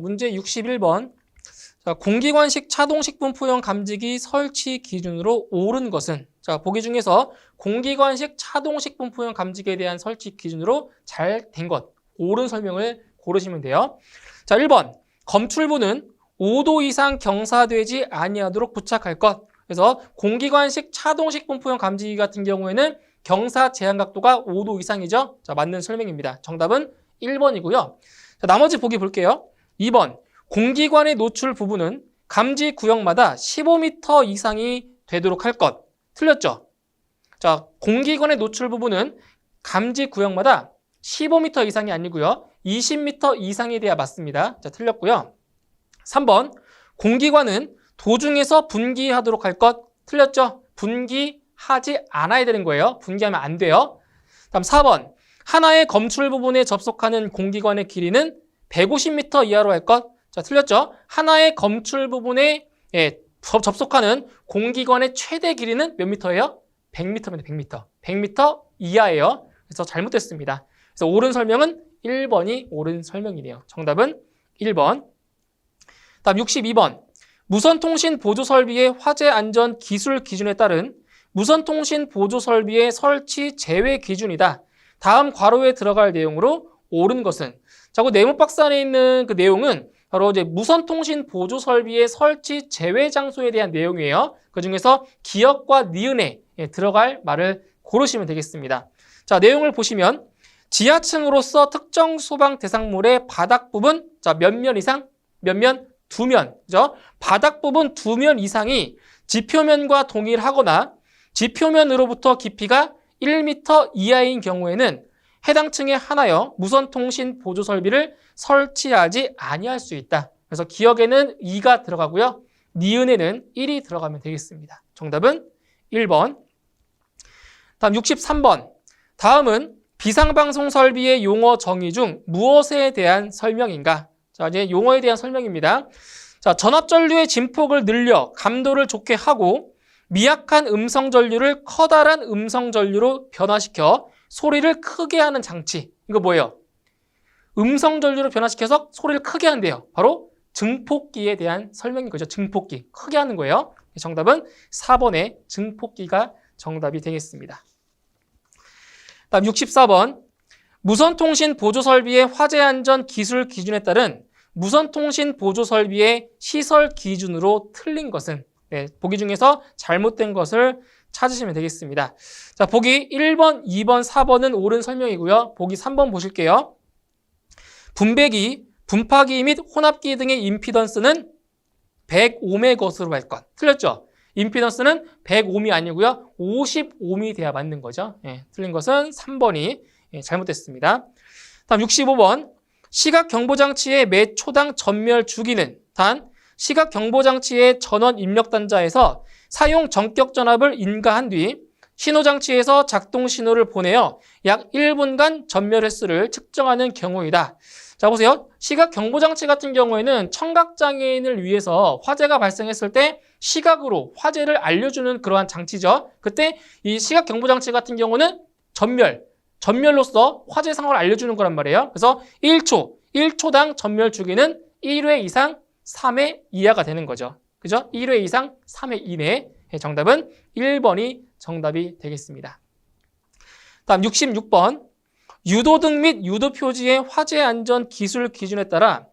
문제 61번. 자, 공기관식 차동식품포용 감지기 설치 기준으로 옳은 것은? 자, 보기 중에서 공기관식 차동식품포용 감지기에 대한 설치 기준으로 잘 된 것, 옳은 설명을 고르시면 돼요. 자, 1번. 검출부는 5도 이상 경사되지 아니하도록 부착할 것. 그래서 공기관식 차동식품포용 감지기 같은 경우에는 경사 제한 각도가 5도 이상이죠. 자, 맞는 설명입니다. 정답은 1번이고요. 자, 나머지 보기 볼게요. 2번. 공기관의 노출 부분은 감지 구역마다 15m 이상이 되도록 할 것. 틀렸죠? 자, 공기관의 노출 부분은 감지 구역마다 15m 이상이 아니고요. 20m 이상이 돼야 맞습니다. 자, 틀렸고요. 3번. 공기관은 도중에서 분기하도록 할 것. 틀렸죠? 분기하지 않아야 되는 거예요. 분기하면 안 돼요. 다음 4번. 하나의 검출 부분에 접속하는 공기관의 길이는 150m 이하로 할 것. 자, 틀렸죠? 하나의 검출 부분에 접속하는 공기관의 최대 길이는 몇 미터예요? 100m입니다. 100m. 100m 이하예요. 그래서 잘못됐습니다. 그래서 옳은 설명은 1번이 옳은 설명이네요. 정답은 1번. 다음 62번. 무선통신 보조설비의 화재 안전 기술 기준에 따른 무선통신 보조설비의 설치 제외 기준이다. 다음 괄호에 들어갈 내용으로 옳은 것은? 자, 그 네모 박스 안에 있는 그 내용은 바로 이제 무선통신 보조 설비의 설치 제외 장소에 대한 내용이에요. 그 중에서 기역과 니은에 들어갈 말을 고르시면 되겠습니다. 자, 내용을 보시면 지하층으로서 특정 소방 대상물의 바닥 부분, 자, 몇 면 이상? 몇 면? 2면. 그죠? 바닥 부분 2면 이상이 지표면과 동일하거나 지표면으로부터 깊이가 1m 이하인 경우에는 해당 층에 하나여 무선통신 보조 설비를 설치하지 아니할 수 있다. 그래서 기역에는 2가 들어가고요. 니은에는 1이 들어가면 되겠습니다. 정답은 1번. 다음 63번. 다음은 비상방송 설비의 용어 정의 중 무엇에 대한 설명인가? 자, 이제 용어에 대한 설명입니다. 자, 전압전류의 진폭을 늘려 감도를 좋게 하고 미약한 음성 전류를 커다란 음성 전류로 변화시켜 소리를 크게 하는 장치. 이거 뭐예요? 음성 전류로 변화시켜서 소리를 크게 한대요. 바로 증폭기에 대한 설명인 거죠. 증폭기. 크게 하는 거예요. 정답은 4번의 증폭기가 정답이 되겠습니다. 다음 64번. 무선통신 보조설비의 화재안전 기술 기준에 따른 무선통신 보조설비의 시설 기준으로 틀린 것은? 네, 보기 중에서 잘못된 것을 찾으시면 되겠습니다. 자, 보기 1번, 2번, 4번은 옳은 설명이고요. 보기 3번 보실게요. 분배기, 분파기 및 혼합기 등의 임피던스는 105의 것으로 할 것. 틀렸죠? 임피던스는 105미 아니고요. 55미 돼야 맞는 거죠. 틀린 것은 3번이 잘못됐습니다. 다음 65번. 시각경보장치의 매 초당 전멸 주기는 단 시각경보장치의 전원 입력 단자에서 사용 전격 전압을 인가한 뒤 신호장치에서 작동 신호를 보내어 약 1분간 전멸 횟수를 측정하는 경우이다. 자, 보세요. 시각경보장치 같은 경우에는 청각장애인을 위해서 화재가 발생했을 때 시각으로 화재를 알려주는 그러한 장치죠. 그때 이 시각경보장치 같은 경우는 전멸로서 화재 상황을 알려주는 거란 말이에요. 그래서 1초당 전멸 주기는 1회 이상 3회 이하가 되는 거죠. 그죠? 1회 이상 3회 이내. 정답은 1번이 정답이 되겠습니다. 다음 66번. 유도등 및 유도표지의 화재 안전 기술 기준에 따라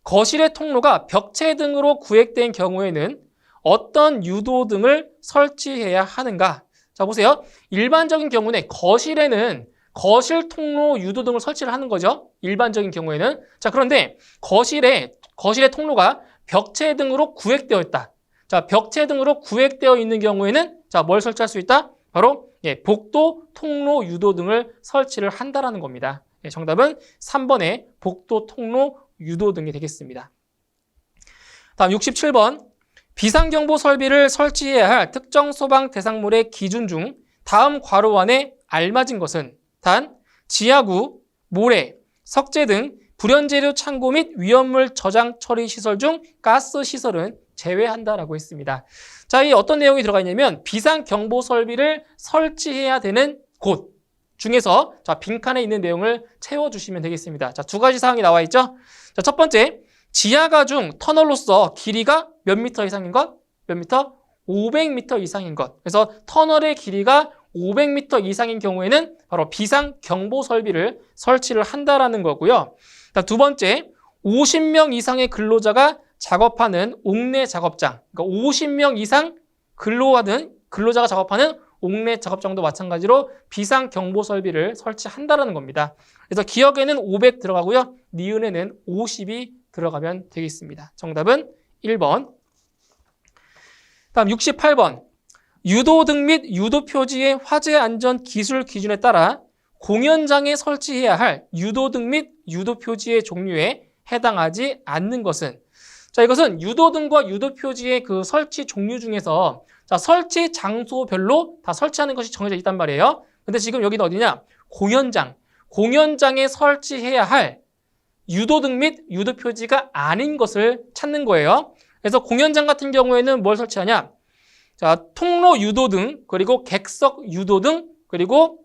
거실의 통로가 벽체 등으로 구획된 경우에는 어떤 유도등을 설치해야 하는가? 자, 보세요. 일반적인 경우는 거실에는 거실 통로 유도등을 설치를 하는 거죠. 일반적인 경우에는. 자, 그런데 거실의 통로가 벽체 등으로 구획되어 있다. 자, 벽체 등으로 구획되어 있는 경우에는 자, 뭘 설치할 수 있다? 바로 복도, 통로, 유도 등을 설치를 한다라는 겁니다. 정답은 3번의 복도, 통로, 유도 등이 되겠습니다. 다음 67번. 비상경보 설비를 설치해야 할 특정 소방 대상물의 기준 중 다음 괄호 안에 알맞은 것은? 단, 지하구, 모래, 석재 등 불연재료 창고 및 위험물 저장 처리 시설 중 가스 시설은 제외한다라고 했습니다. 자, 이 어떤 내용이 들어가 있냐면 비상경보 설비를 설치해야 되는 곳 중에서 자, 빈칸에 있는 내용을 채워주시면 되겠습니다. 자, 두 가지 사항이 나와 있죠. 자, 첫 번째, 지하가중 터널로서 길이가 몇 미터 이상인 것? 몇 미터? 500m 이상인 것. 그래서 터널의 길이가 500m 이상인 경우에는 바로 비상경보 설비를 설치를 한다라는 거고요. 두 번째, 50명 이상의 근로자가 작업하는 옥내 작업장. 그러니까 50명 이상 근로자가 작업하는 옥내 작업장도 마찬가지로 비상경보 설비를 설치한다라는 겁니다. 그래서 기역에는 500 들어가고요. 니은에는 50이 들어가면 되겠습니다. 정답은 1번. 다음 68번. 유도등 및 유도표지의 화재 안전 기술 기준에 따라 공연장에 설치해야 할 유도등 및 유도표지의 종류에 해당하지 않는 것은, 자, 이것은 유도등과 유도표지의 그 설치 종류 중에서 자, 설치 장소별로 다 설치하는 것이 정해져 있단 말이에요. 근데 지금 여기는 어디냐? 공연장에 설치해야 할 유도등 및 유도표지가 아닌 것을 찾는 거예요. 그래서 공연장 같은 경우에는 뭘 설치하냐? 자, 통로 유도등, 그리고 객석 유도등, 그리고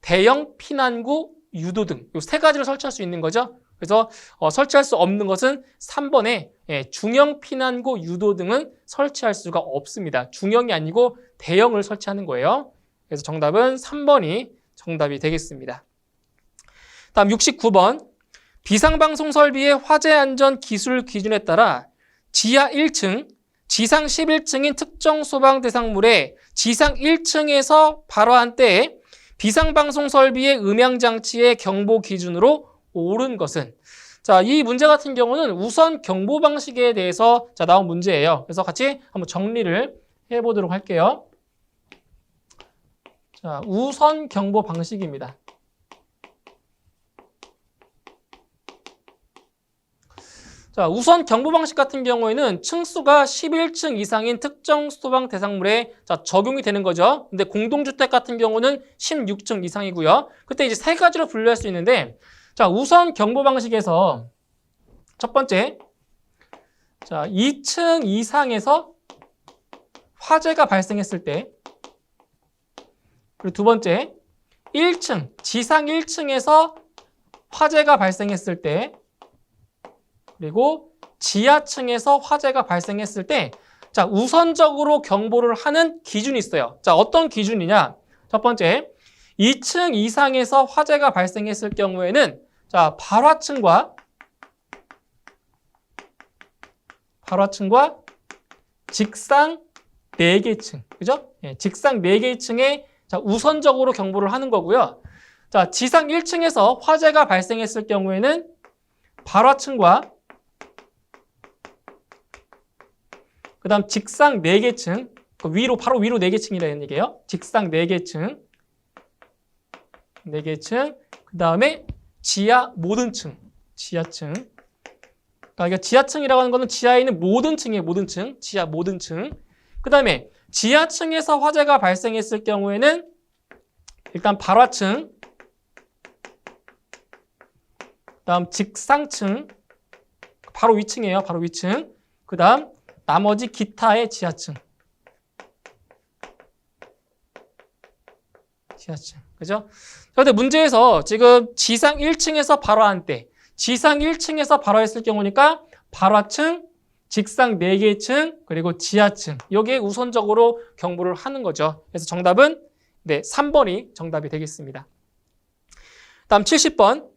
대형 피난구 유도등. 이 세 가지를 설치할 수 있는 거죠. 그래서 설치할 수 없는 것은 3번에 중형 피난구 유도등은 설치할 수가 없습니다. 중형이 아니고 대형을 설치하는 거예요. 그래서 정답은 3번이 정답이 되겠습니다. 다음 69번. 비상방송 설비의 화재 안전 기술 기준에 따라 지하 1층, 지상 11층인 특정 소방 대상물에 지상 1층에서 발화한 때에 비상방송 설비의 음향장치의 경보 기준으로 옳은 것은, 자, 이 문제 같은 경우는 우선 경보 방식에 대해서 자, 나온 문제예요. 그래서 같이 한번 정리를 해보도록 할게요. 자, 우선 경보 방식입니다. 자, 우선 경보 방식 같은 경우에는 층수가 11층 이상인 특정 소방 대상물에 자, 적용이 되는 거죠. 근데 공동주택 같은 경우는 16층 이상이고요. 그때 이제 세 가지로 분류할 수 있는데, 자, 우선 경보 방식에서 첫 번째, 자, 2층 이상에서 화재가 발생했을 때, 그리고 두 번째, 1층, 지상 1층에서 화재가 발생했을 때, 그리고 지하층에서 화재가 발생했을 때, 자, 우선적으로 경보를 하는 기준이 있어요. 자, 어떤 기준이냐? 첫 번째, 2층 이상에서 화재가 발생했을 경우에는 자, 발화층과 직상 4개 층, 그죠? 예, 직상 4개 층에 자, 우선적으로 경보를 하는 거고요. 자, 지상 1층에서 화재가 발생했을 경우에는 발화층과 그 다음 직상 4개 층, 바로 위로 4개 층이라는 얘기예요. 직상 4개 층, 4개 층, 그 다음에 지하 모든 층, 지하층. 그러니까 지하층이라고 하는 거는 지하에 있는 모든 층이에요, 모든 층, 지하 모든 층. 그 다음에 지하층에서 화재가 발생했을 경우에는 일단 발화층, 그 다음 직상층, 바로 위층이에요, 바로 위층. 그 다음 나머지 기타의 지하층. 그죠? 그런데 문제에서 지금 지상 1층에서 발화한 때, 지상 1층에서 발화했을 경우니까 발화층, 직상 4개 층, 그리고 지하층. 여기에 우선적으로 경보를 하는 거죠. 그래서 정답은 네, 3번이 정답이 되겠습니다. 다음 70번.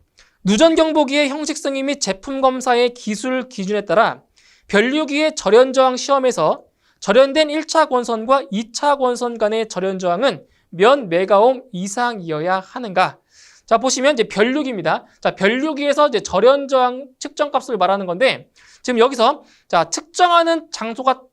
누전경보기의 형식승인 및 제품 검사의 기술 기준에 따라 변류기의 절연저항 시험에서 절연된 1차 권선과 2차 권선 간의 절연저항은 몇 메가옴 이상이어야 하는가? 자, 보시면 이제 변류기입니다. 자, 변류기에서 이제 절연저항 측정값을 말하는 건데, 지금 여기서 자, 측정하는 장소가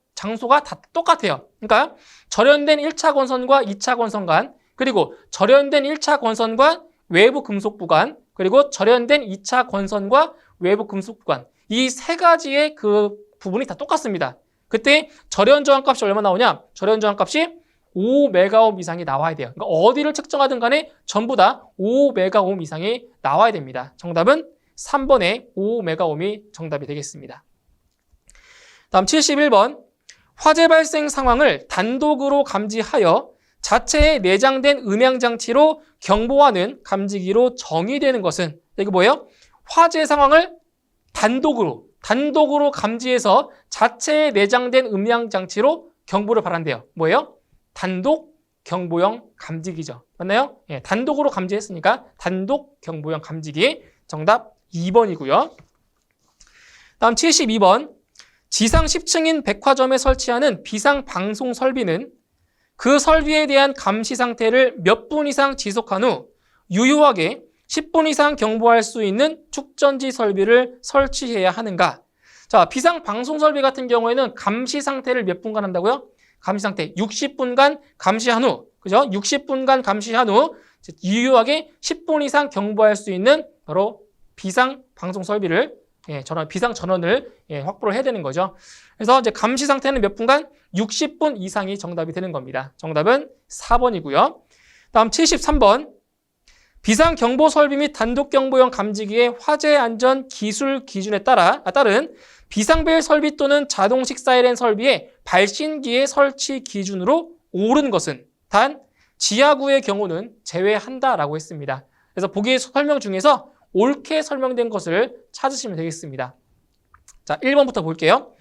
다 똑같아요. 그러니까 절연된 1차 권선과 2차 권선 간, 그리고 절연된 1차 권선과 외부 금속 구간, 그리고 절연된 2차 권선과 외부 금속 구간. 이 세 가지의 그 부분이 다 똑같습니다. 그때 절연저항 값이 얼마 나오냐? 절연저항 값이 5메가옴 이상이 나와야 돼요. 그러니까 어디를 측정하든 간에 전부 다 5메가옴 이상이 나와야 됩니다. 정답은 3번의 5메가옴이 정답이 되겠습니다. 다음 71번. 화재 발생 상황을 단독으로 감지하여 자체에 내장된 음향장치로 경보하는 감지기로 정의되는 것은, 이게 뭐예요? 화재 상황을 단독으로 단독으로 감지해서 자체에 내장된 음량 장치로 경보를 발한대요. 뭐예요? 단독 경보형 감지기죠. 맞나요? 예, 단독으로 감지했으니까 단독 경보형 감지기. 정답 2번이고요. 다음 72번. 지상 10층인 백화점에 설치하는 비상 방송 설비는 그 설비에 대한 감시 상태를 몇 분 이상 지속한 후 유효하게 10분 이상 경보할 수 있는 축전지 설비를 설치해야 하는가? 자, 비상 방송 설비 같은 경우에는 감시 상태를 몇 분간 한다고요? 감시 상태 60분간 감시한 후, 그죠? 60분간 감시한 후 유효하게 10분 이상 경보할 수 있는 바로 비상 방송 설비를 비상 전원을 확보를 해야 되는 거죠. 그래서 이제 감시 상태는 몇 분간? 60분 이상이 정답이 되는 겁니다. 정답은 4번이고요. 다음 73번. 비상 경보 설비 및 단독 경보형 감지기의 화재 안전 기술 기준에 따른 비상벨 설비 또는 자동식 사이렌 설비의 발신기의 설치 기준으로 옳은 것은 단 지하구의 경우는 제외한다라고 했습니다. 그래서 보기 설명 중에서 옳게 설명된 것을 찾으시면 되겠습니다. 자, 1번부터 볼게요.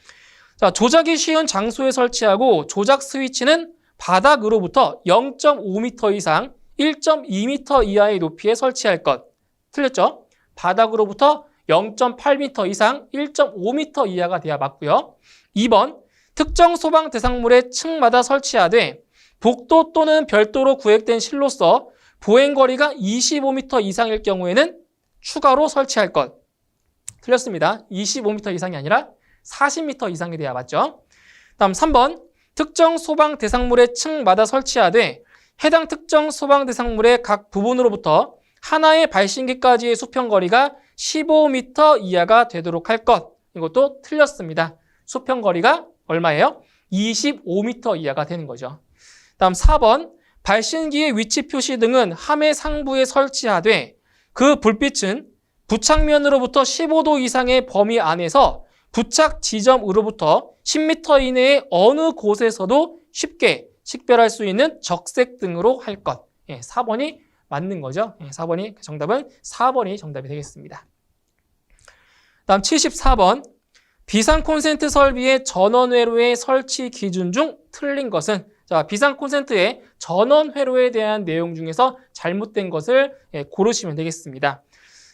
자, 조작이 쉬운 장소에 설치하고 조작 스위치는 바닥으로부터 0.5m 이상 1.2m 이하의 높이에 설치할 것. 틀렸죠? 바닥으로부터 0.8m 이상 1.5m 이하가 돼야 맞고요. 2번, 특정 소방 대상물의 층마다 설치하되 복도 또는 별도로 구획된 실로서 보행거리가 25m 이상일 경우에는 추가로 설치할 것. 틀렸습니다. 25m 이상이 아니라 40m 이상이 돼야 맞죠? 다음 3번, 특정 소방 대상물의 층마다 설치하되 해당 특정 소방 대상물의 각 부분으로부터 하나의 발신기까지의 수평거리가 15m 이하가 되도록 할 것. 이것도 틀렸습니다. 수평거리가 얼마예요? 25m 이하가 되는 거죠. 다음 4번, 발신기의 위치 표시 등은 함의 상부에 설치하되 그 불빛은 부착면으로부터 15도 이상의 범위 안에서 부착 지점으로부터 10m 이내의 어느 곳에서도 쉽게 식별할 수 있는 적색 등으로 할 것. 4번이 맞는 거죠. 4번이 정답은 4번이 정답이 되겠습니다. 다음 74번. 비상 콘센트 설비의 전원 회로의 설치 기준 중 틀린 것은, 자, 비상 콘센트의 전원 회로에 대한 내용 중에서 잘못된 것을 고르시면 되겠습니다.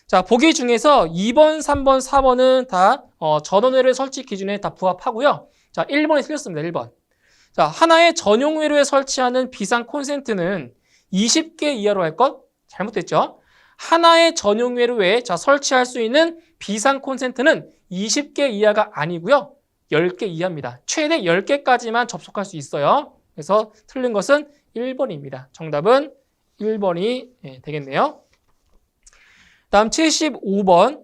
자, 보기 중에서 2번, 3번, 4번은 다 전원 회로의 설치 기준에 다 부합하고요. 자, 1번이 틀렸습니다. 1번. 자, 하나의 전용 회로에 설치하는 비상 콘센트는 20개 이하로 할 것? 잘못됐죠? 하나의 전용 회로에 설치할 수 있는 비상 콘센트는 20개 이하가 아니고요. 10개 이하입니다. 최대 10개까지만 접속할 수 있어요. 그래서 틀린 것은 1번입니다. 정답은 1번이 되겠네요. 다음 75번.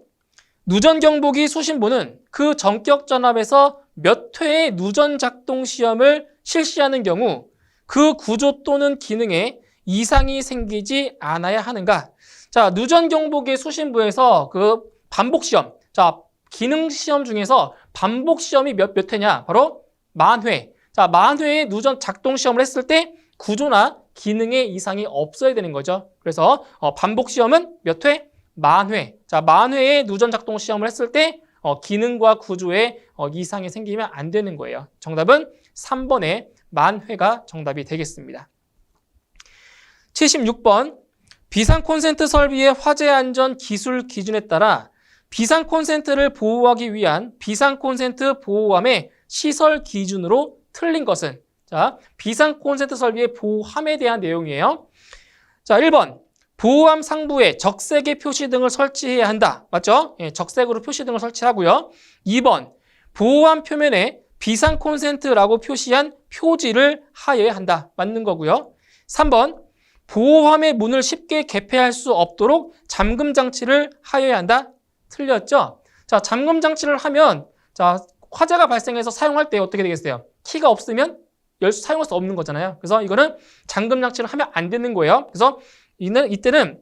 누전 경보기 수신부는 그 전격 전압에서 몇 회의 누전 작동 시험을 실시하는 경우 그 구조 또는 기능에 이상이 생기지 않아야 하는가? 자, 누전 경보기 수신부에서 그 반복 시험, 자, 기능 시험 중에서 반복 시험이 몇 회냐? 바로 10,000회. 자, 10,000회의 누전 작동 시험을 했을 때 구조나 기능에 이상이 없어야 되는 거죠. 그래서 반복 시험은 몇 회? 10,000회. 자, 10,000회의 누전 작동 시험을 했을 때 기능과 구조에 이상이 생기면 안 되는 거예요. 정답은 3번의 10,000회가 정답이 되겠습니다. 76번. 비상 콘센트 설비의 화재 안전 기술 기준에 따라 비상 콘센트를 보호하기 위한 비상 콘센트 보호함의 시설 기준으로 틀린 것은, 자, 비상 콘센트 설비의 보호함에 대한 내용이에요. 자, 1번. 보호함 상부에 적색의 표시등을 설치해야 한다. 맞죠? 적색으로 표시등을 설치하고요. 2번. 보호함 표면에 비상 콘센트라고 표시한 표지를 하여야 한다. 맞는 거고요. 3번. 보호함의 문을 쉽게 개폐할 수 없도록 잠금 장치를 하여야 한다. 틀렸죠? 자, 잠금 장치를 하면, 자, 화재가 발생해서 사용할 때 어떻게 되겠어요? 키가 없으면 사용할 수 없는 거잖아요. 그래서 이거는 잠금 장치를 하면 안 되는 거예요. 그래서 이때는,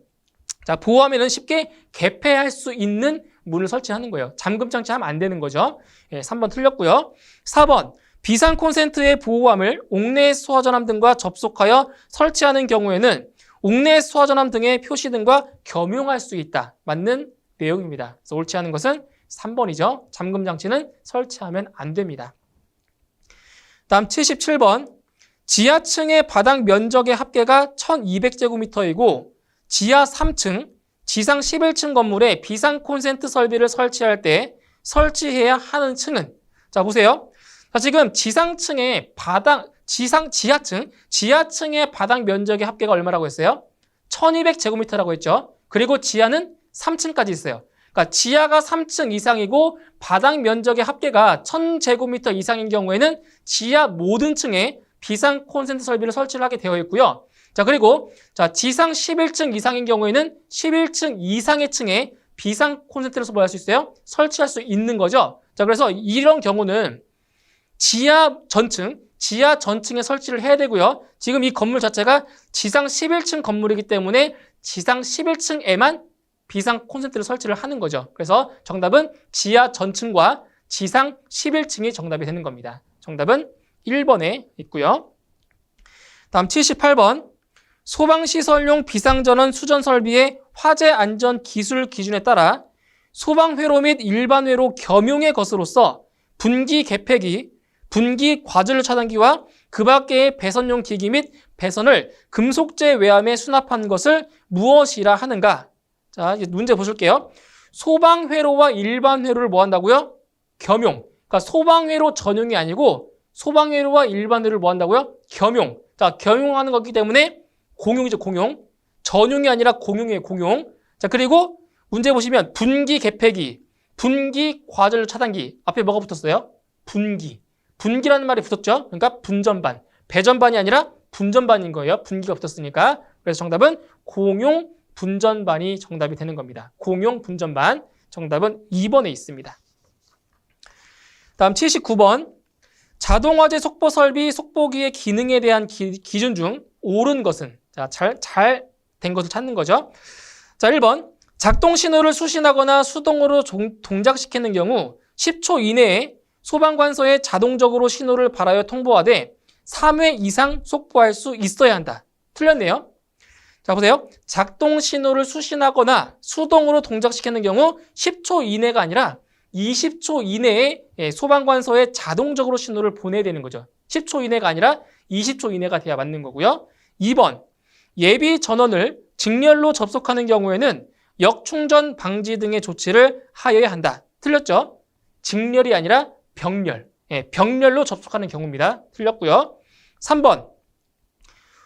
자, 보호함에는 쉽게 개폐할 수 있는 문을 설치하는 거예요. 잠금 장치 하면 안 되는 거죠. 3번 틀렸고요. 4번. 비상 콘센트의 보호함을 옥내 수화전함 등과 접속하여 설치하는 경우에는 옥내 수화전함 등의 표시 등과 겸용할 수 있다. 맞는 내용입니다. 그래서 옳지 않은 것은 3번이죠. 잠금 장치는 설치하면 안 됩니다. 다음 77번. 지하층의 바닥 면적의 합계가 1200제곱미터이고 지하 3층, 지상 11층 건물에 비상 콘센트 설비를 설치할 때 설치해야 하는 층은, 자 보세요. 자, 지금 지상층의 바닥, 지하층의 바닥 면적의 합계가 얼마라고 했어요? 1200제곱미터라고 했죠. 그리고 지하는 3층까지 있어요. 그러니까 지하가 3층 이상이고 바닥 면적의 합계가 1000제곱미터 이상인 경우에는 지하 모든 층에 비상 콘센트 설비를 설치를 하게 되어 있고요. 자, 그리고 자, 지상 11층 이상인 경우에는 11층 이상의 층에 비상 콘센트를 뭐 할 수 있어요? 설치할 수 있는 거죠. 자, 그래서 이런 경우는 지하 전층에 설치를 해야 되고요. 지금 이 건물 자체가 지상 11층 건물이기 때문에 지상 11층에만 비상 콘센트를 설치를 하는 거죠. 그래서 정답은 지하 전층과 지상 11층이 정답이 되는 겁니다. 정답은 1번에 있고요. 다음 78번. 소방시설용 비상전원 수전 설비의 화재 안전 기술 기준에 따라 소방회로 및 일반회로 겸용의 것으로서 분기 개폐기, 분기 과전류 차단기와 그 밖의 배선용 기기 및 배선을 금속재 외암에 수납한 것을 무엇이라 하는가? 자, 이제 문제 보실게요. 소방회로와 일반회로를 뭐 한다고요? 겸용. 그러니까 소방회로 전용이 아니고 소방회로와 일반회로를 뭐 한다고요? 겸용. 자, 겸용하는 거기 때문에 공용이죠, 공용. 전용이 아니라 공용이에요, 공용. 자, 그리고 문제 보시면 분기 개폐기, 분기 과전류 차단기. 앞에 뭐가 붙었어요? 분기. 분기라는 말이 붙었죠? 그러니까 분전반. 배전반이 아니라 분전반인 거예요. 분기가 붙었으니까. 그래서 정답은 공용 분전반이 정답이 되는 겁니다. 공용 분전반. 정답은 2번에 있습니다. 다음 79번. 자동화재 속보 설비 속보기의 기능에 대한 기준 중 옳은 것은, 자, 잘 된 것을 찾는 거죠. 자, 1번. 작동 신호를 수신하거나 수동으로 동작시키는 경우 10초 이내에 소방관서에 자동적으로 신호를 발하여 통보하되 3회 이상 속보할 수 있어야 한다. 틀렸네요. 자, 보세요. 작동 신호를 수신하거나 수동으로 동작시키는 경우 10초 이내가 아니라 20초 이내에 소방관서에 자동적으로 신호를 보내야 되는 거죠. 10초 이내가 아니라 20초 이내가 돼야 맞는 거고요. 2번. 예비 전원을 직렬로 접속하는 경우에는 역충전 방지 등의 조치를 하여야 한다. 틀렸죠? 직렬이 아니라 병렬. 병렬로 접속하는 경우입니다. 틀렸고요. 3번.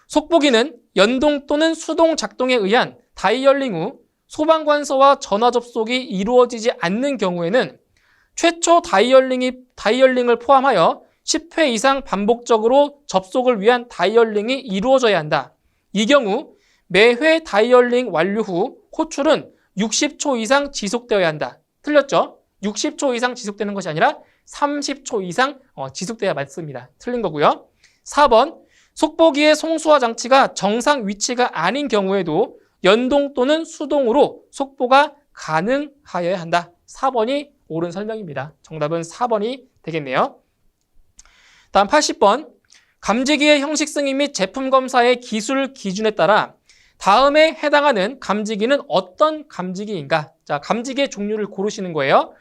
속보기는 연동 또는 수동 작동에 의한 다이얼링 후 소방관서와 전화 접속이 이루어지지 않는 경우에는 최초 다이얼링을 포함하여 10회 이상 반복적으로 접속을 위한 다이얼링이 이루어져야 한다. 이 경우 매회 다이얼링 완료 후 호출은 60초 이상 지속되어야 한다. 틀렸죠? 60초 이상 지속되는 것이 아니라 30초 이상 지속돼야 맞습니다. 틀린 거고요. 4번. 속보기의 송수화 장치가 정상 위치가 아닌 경우에도 연동 또는 수동으로 속보가 가능하여야 한다. 4번이 옳은 설명입니다. 정답은 4번이 되겠네요. 다음 80번. 감지기의 형식 승인 및 제품 검사의 기술 기준에 따라 다음에 해당하는 감지기는 어떤 감지기인가? 자, 감지기의 종류를 고르시는 거예요.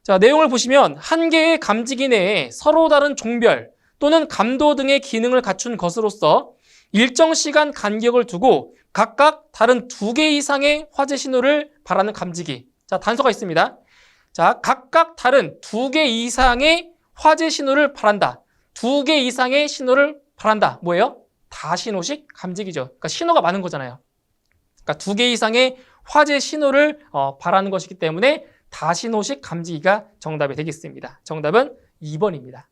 자, 내용을 보시면 한 개의 감지기 내에 서로 다른 종별 또는 감도 등의 기능을 갖춘 것으로서 일정 시간 간격을 두고 각각 다른 2개 이상의 화재 신호를 발하는 감지기. 자, 단서가 있습니다. 자, 각각 다른 2개 이상의 화재 신호를 발한다. 2개 이상의 신호를 발한다. 뭐예요? 다신호식 감지기죠. 그러니까 신호가 많은 거잖아요. 그러니까 2개 이상의 화재 신호를 발하는 것이기 때문에 다신호식 감지기가 정답이 되겠습니다. 정답은 2번입니다.